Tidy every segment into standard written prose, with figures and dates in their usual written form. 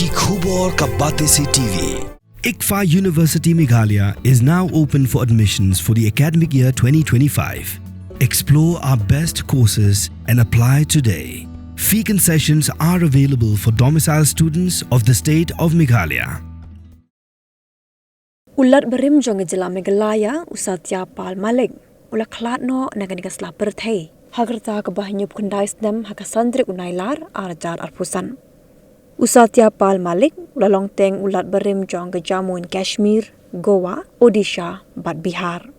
Ki khubor ka bate se TV. ICFA University Meghalaya is now open for admissions for the academic year 2025. Explore our best courses and apply today. Fee concessions are available for domicile students of the state of Meghalaya. Ulat Barim Jylla Meghalaya Satya Malik ula Khladnoh naganika slaperthei hagerta kebahinyup kendai Snem hakasandrik unailar arajar arpusan. Satya Malik ula longteng ulat Barim Jamu in Kashmir, Goa, Odisha, Bat Bihar.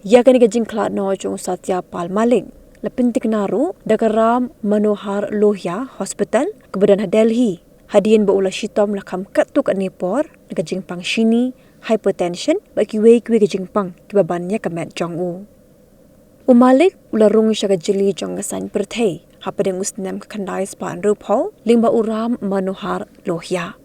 Yaganika jing Khladnoh jong Satya Malik lapintik naru dagaram Manohar Lohya Hospital kebadan Delhi. Hadian baula shitom lakam katuk anipor nagajing pangshini hypertension bagi wei gajing pang kibabannya kemet jong u. Malik ularung syaga jeli jong gasan perthei hapadeng Snem kandai span rupho lingba uram Manohar Lohya.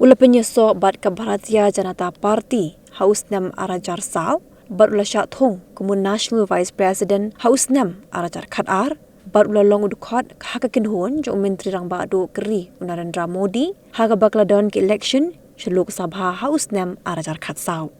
Ula penyeso bat ke Bharatiya Janata Party Haus Snem arajar saw bat ula syak thong kumun National Vice President Haus Snem arajar khatar bat ula long udukot hakakin hon jong menteri rang ba do keri Narendra Modi haga bakladon ke election Shaluk Sabha Haus Snem arajar khatsaw.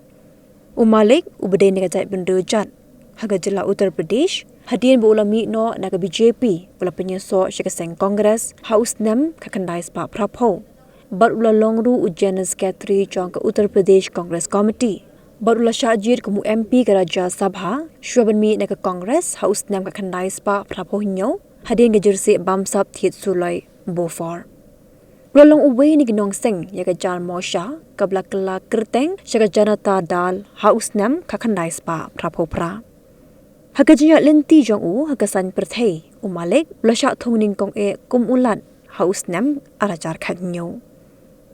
Malik ubedai negajai bendejat haga Jylla Uttar Pradesh hadian beulami no naga BJP ula penyeso syakaseng Kongres Haus Snem kakandai spa prapho bat ula longru ujian sekretari jong ke Uttar Pradesh Congress Committee bat ula syajir kemu MP ke Raja Sabha syuaban mi naga Kongres Haus Snem kakandai spa prapho hinyo hadian ke jersey bamsap thiet sulai bofor. Ulalong uwe ni ginong seng yaga jan mosha kabla kala kerteng syaga janata dal Haus Snem kakandai spa prapho pra. Haga jiya lenti jong u haga san perthei Malik ula syak thong ning kong e kum ulat Haus Snem arajar khatnyo.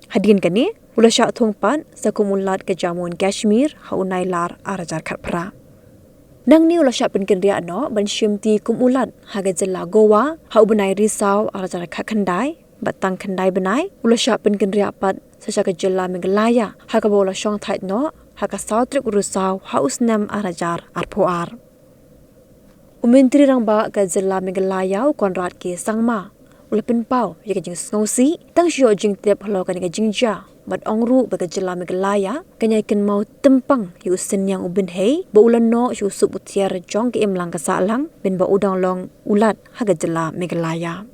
Hadian kani ula syak thong pan sa kum ulat ke Jammu and Kashmir haunai lar arajar khat pra. Nang ni ula syak pen kendria no ban syimti kum ulat haga Jylla Goa hau benai risau arajar khat khandai batang khandai benai ula syak pen kendria pat sa syaga Jylla Meghalaya haga bola syong thait no haga sautrik urusau Haus Snem arajar arpoar. Menteri rang ba ke Jylla Meghalaya Konrad ke sangma ula penpau yaga jing sngosi tang syo jing tep halo kan ga jingja bat ongru ba ke Jylla Meghalaya kanyai ken mau tempang yu sen yang ubin hei ba ulan no syu subutiar jong ke imlang ka salang ben ba udang long ulat haga Jylla Meghalaya.